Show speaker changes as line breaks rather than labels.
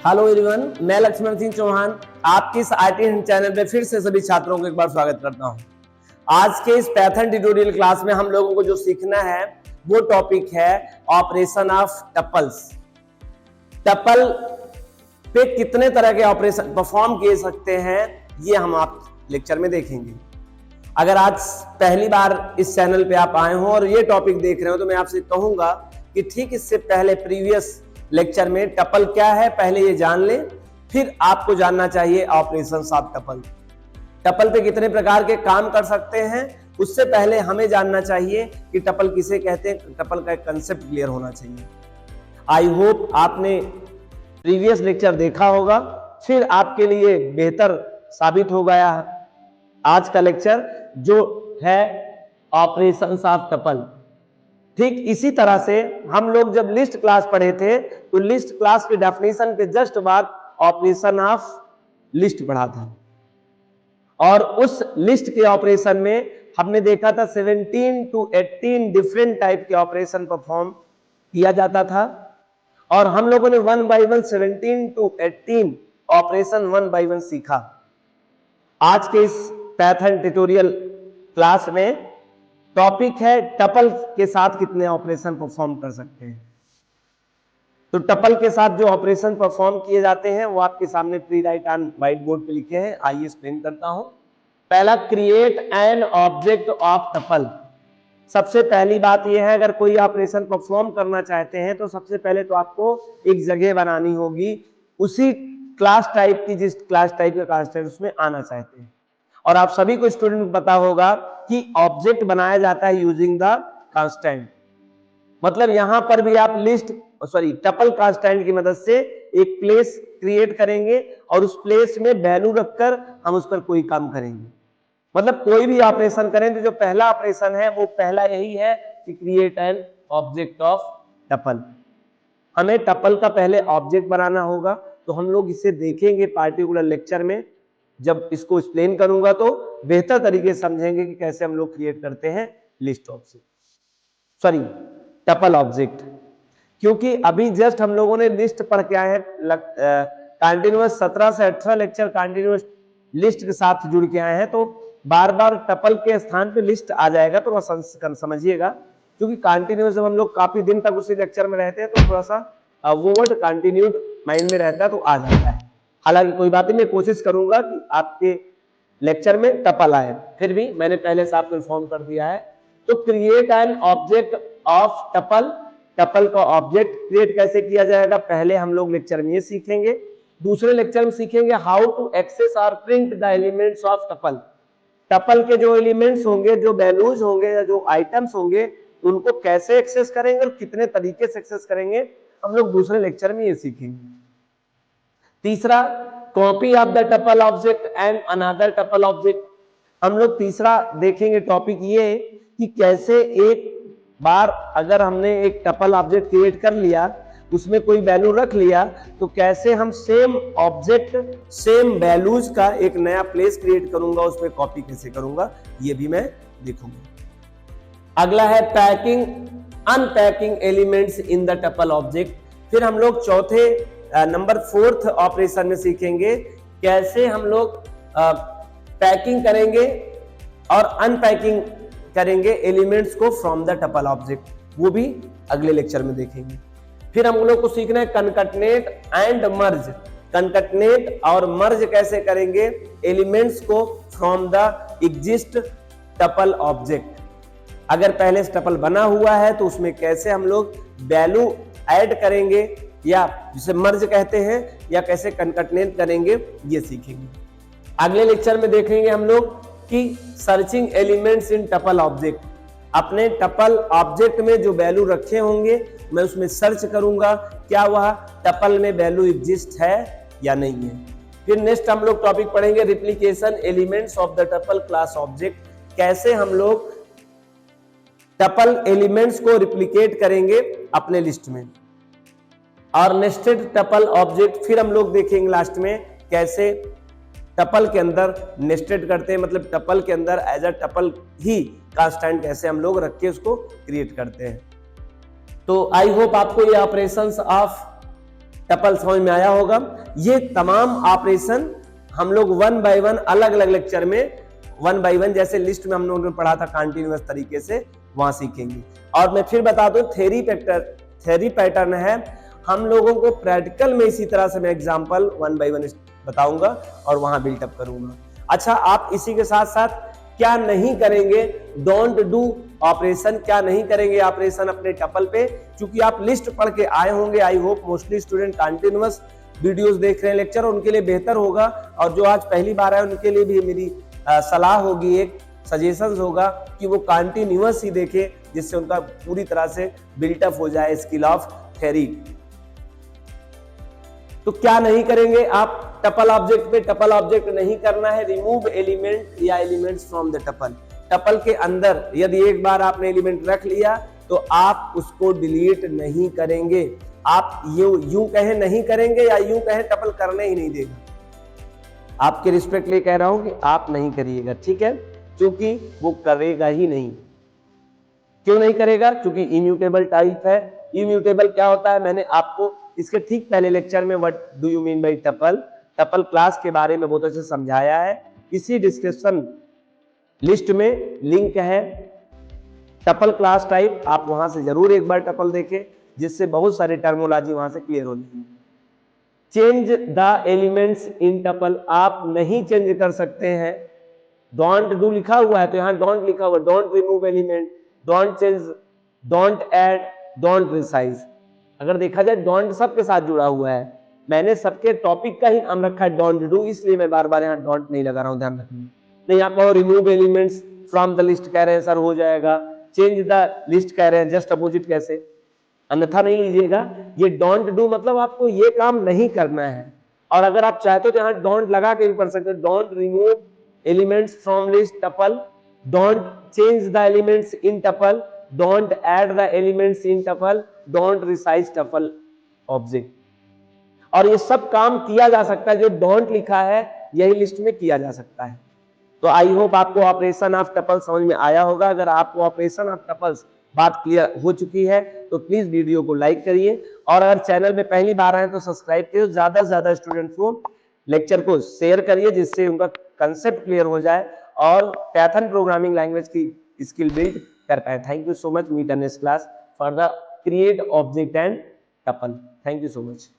Hello everyone, मैं लक्ष्मण सिंह चौहान आपकी इस आईटी हिंद चैनल पे फिर से सभी छात्रों को एक बार स्वागत करता हूं। आज के इस पैथन ट्यूटोरियल क्लास में हम लोगों को जो सीखना है वो टॉपिक है ऑपरेशन ऑफ टपल्स। टपल पे कितने तरह के ऑपरेशन परफॉर्म किए सकते हैं ये हम आप लेक्चर में देखेंगे। अगर आज पहली बार इस चैनल पे आप आए हो और ये टॉपिक देख रहे हो तो मैं आपसे कहूंगा कि ठीक इससे पहले प्रीवियस लेक्चर में टपल क्या है पहले ये जान लें, फिर आपको जानना चाहिए ऑपरेशंस ऑफ टपल। टपल पे कितने प्रकार के काम कर सकते हैं उससे पहले हमें जानना चाहिए कि टपल किसे कहते हैं, टपल का एक कंसेप्ट क्लियर होना चाहिए। आई होप आपने प्रीवियस लेक्चर देखा होगा, फिर आपके लिए बेहतर साबित हो गया आज का लेक्चर जो है ऑपरेशंस ऑफ टपल। ठीक इसी तरह से हम लोग जब लिस्ट क्लास पढ़े थे तो लिस्ट क्लास की डेफिनेशन के जस्ट बाद ऑपरेशन ऑफ लिस्ट पढ़ा था और उस लिस्ट के ऑपरेशन में हमने देखा था 17 to 18 डिफरेंट टाइप के ऑपरेशन परफॉर्म किया जाता था और हम लोगों ने 1 by 1 17 to 18 ऑपरेशन 1 by 1 सीखा। आज के इस पैथन ट्यूटोरियल क्लास में टॉपिक है टपल के साथ कितने ऑपरेशन परफॉर्म कर सकते हैं। तो टपल के साथ जो ऑपरेशन परफॉर्म किए जाते हैं वो आपके सामने pre right on white board पे लिखे हैं, आइए एक्सप्लेन करता हूं। पहला, create an object of tuple. सबसे पहली बात यह है, अगर कोई ऑपरेशन परफॉर्म करना चाहते हैं तो सबसे पहले तो आपको एक जगह बनानी होगी उसी क्लास टाइप की जिस क्लास टाइप का कांस्टेंट उसमें आना चाहते हैं। और आप सभी को स्टूडेंट को पता होगा कि ऑब्जेक्ट बनाया जाता है यूजिंग द कांस्टेंट। मतलब यहां पर भी आप टपल कांस्टेंट की मदद से एक प्लेस क्रिएट करेंगे और उस प्लेस में वैल्यू रखकर हम उस पर कोई काम करेंगे। मतलब कोई भी ऑपरेशन करें तो जो पहला ऑपरेशन है वो पहला यही है कि create an object of tuple. हमें टपल का पहले ऑब्जेक्ट बनाना होगा, तो हम लोग इसे देखेंगे पार्टिकुलर लेक्चर में। जब इसको एक्सप्लेन करूंगा तो बेहतर तरीके से समझेंगे कि कैसे हम लोग क्रिएट करते हैं टपल ऑब्जेक्ट। क्योंकि अभी जस्ट हम लोगों ने लिस्ट पढ़ के आए हैं, कंटिन्यूअस 17 से 18 लेक्चर कंटिन्यूअस लिस्ट के साथ जुड़ के आए हैं, तो बार बार टपल के स्थान पे लिस्ट आ जाएगा, तो समझिएगा। क्योंकि कंटिन्यूअस जब हम लोग काफी दिन तक उसी लेक्चर में रहते हैं तो थोड़ा सा वो वर्ड कंटिन्यूड माइंड में रहता है तो आ जाता है। हालांकि कोई बात नहीं, मैं कोशिश करूंगा कि आपके लेक्चर में टपल आए, फिर भी मैंने पहले से आपको इन्फॉर्म कर दिया है। तो create an object of tuple. Tuple का ऑब्जेक्ट क्रिएट कैसे किया जाएगा पहले हम लोग लेक्चर में ये सीखेंगे। दूसरे लेक्चर में सीखेंगे हाउ टू एक्सेस और print the elements of tuple. Tuple के जो एलिमेंट्स होंगे, जो वैल्यूज होंगे या जो आइटम्स होंगे, उनको कैसे एक्सेस करेंगे और कितने तरीके से एक्सेस करेंगे हम लोग दूसरे लेक्चर में ये सीखेंगे। तीसरा, copy of the tuple object and another tuple object. हम लोग तीसरा देखेंगे टॉपिक ये कि कैसे एक बार अगर हमने एक टपल ऑब्जेक्ट क्रिएट कर लिया, उसमें कोई वैल्यू रख लिया, तो कैसे हम सेम ऑब्जेक्ट सेम वैल्यूज का एक नया प्लेस क्रिएट करूंगा, उसमें कॉपी कैसे करूंगा ये भी मैं देखूंगा। अगला है packing unpacking elements in the tuple object. फिर हम लोग चौथे नंबर 4th ऑपरेशन में सीखेंगे कैसे हम लोग पैकिंग करेंगे और अनपैकिंग करेंगे एलिमेंट्स को फ्रॉम द टपल ऑब्जेक्ट, वो भी अगले लेक्चर में देखेंगे। फिर हम लोग को सीखना है कनकटनेट एंड मर्ज। कनकटनेट और मर्ज कैसे करेंगे एलिमेंट्स को from the exist tuple object. अगर पहले से टपल बना हुआ है तो उसमें कैसे हम लोग वैल्यू ऐड करेंगे या जिसे मर्ज कहते हैं, या कैसे कनकटनेट करेंगे ये सीखेंगे। अगले लेक्चर में देखेंगे हम लोग कि searching elements in tuple object. अपने टपल ऑब्जेक्ट में जो वैल्यू रखे होंगे मैं उसमें सर्च करूंगा क्या वह टपल में वैल्यू एग्जिस्ट है या नहीं है। फिर नेक्स्ट हम लोग टॉपिक पढ़ेंगे replication elements of the tuple class object. कैसे हम लोग टपल एलिमेंट्स को रिप्लिकेट करेंगे अपने लिस्ट में। और नेस्टेड टपल ऑब्जेक्ट फिर हम लोग देखेंगे लास्ट में कैसे टपल के अंदर नेस्टेड करते हैं, मतलब टपल के अंदर एज अ टपल ही कांस्टेंट कैसे हम लोग रख के उसको क्रिएट करते हैं। तो आई होप आपको ये ऑपरेशंस ऑफ टपल समझ में आया होगा। ये तमाम ऑपरेशन हम लोग वन बाय वन अलग अलग लेक्चर में वन बाय वन, जैसे लिस्ट में हम लोगों ने पढ़ा था कंटिन्यूअस तरीके से, वहां सीखेंगे। और मैं फिर बता दूं, थ्योरी पैटर्न है, हम लोगों को प्रैक्टिकल में इसी तरह से मैं एग्जांपल वन बाय वन बताऊंगा और वहां बिल्टअप करूंगा। अच्छा, आप इसी के साथ साथ क्या नहीं करेंगे, डोंट डू ऑपरेशन, क्या नहीं करेंगे ऑपरेशन अपने टपल पे, क्योंकि आप लिस्ट पढ़ के आए होंगे। I hope mostly student continuous videos देख रहे हैं लेक्चर, उनके लिए बेहतर होगा। और जो आज पहली बार है उनके लिए भी मेरी सलाह होगी, एक सजेशंस होगा कि वो कंटिन्यूअस ही देखें, जिससे उनका पूरी तरह से बिल्टअप हो जाए स्किल ऑफ थ्योरी। तो क्या नहीं करेंगे आप टपल ऑब्जेक्ट पे, टपल ऑब्जेक्ट नहीं करना है रिमूव एलिमेंट या elements from the tuple. Tuple के अंदर यदि एक बार आपने एलिमेंट रख लिया तो आप उसको डिलीट नहीं करेंगे। आप यूं कहें नहीं करेंगे या यूं कहें टपल करने ही नहीं देगा। आपके रिस्पेक्ट लिए कह रहा हूं कि आप नहीं करिएगा, ठीक है, क्योंकि वो करेगा ही नहीं। क्यों नहीं करेगा? क्योंकि इम्यूटेबल टाइप है। इम्यूटेबल क्या होता है, मैंने आपको इसके ठीक पहले लेक्चर में what do you mean by tuple class के बारे में बहुत अच्छे से समझाया है। इसी डिस्क्रिप्शन लिस्ट में लिंक है टपल क्लास टाइप, आप वहां से जरूर एक बार टपल देखें, जिससे बहुत सारे टर्मोलॉजी वहां से क्लियर हो जाएंगे। Change the elements in tuple, आप नहीं चेंज कर सकते हैं। डोंट डू लिखा हुआ है तो यहाँ डोंट लिखा हुआ, don't remove element, don't change, don't add, don't resize. अगर देखा जाए डोंट सबके साथ जुड़ा हुआ है, मैंने सबके टॉपिक का ही नाम रखा है डोंट डू, इसलिए मैं बार बार यहाँ डोंट नहीं लगा रहा हूँ, ध्यान रखना। नहीं, आप remove elements from the list कह रहे हैं सर, हो जाएगा। चेंज द लिस्ट कह रहे हैं, जस्ट अपोजिट कैसे, अन्यथा नहीं लीजिएगा। ये डोंट डू मतलब आपको ये काम नहीं करना है। और अगर आप चाहते हो तो यहाँ डोंट लगा के भी पढ़ सकते हो, don't remove elements from list tuple, don't change the elements in tuple, don't add the elements in tuple, don't resize tuple object. और ये सब काम किया जा सकता है, जो डोंट लिखा है यही लिस्ट में किया जा सकता है। तो आई होप आपको ऑपरेशन ऑफ टपल समझ में आया होगा। अगर आपको ऑपरेशन ऑफ टपल्स बात क्लियर हो चुकी है तो प्लीज वीडियो को लाइक करिए, और अगर चैनल में पहली बार आए तो सब्सक्राइब करिए। ज्यादा से ज्यादा स्टूडेंट्स को लेक्चर को शेयर करिए, जिससे उनका कंसेप्ट क्लियर हो जाए और पाइथन प्रोग्रामिंग लैंग्वेज की स्किल बिल्ड कर पाए। Thank you so much, meet in next class for the create object and tuple. Thank you so much.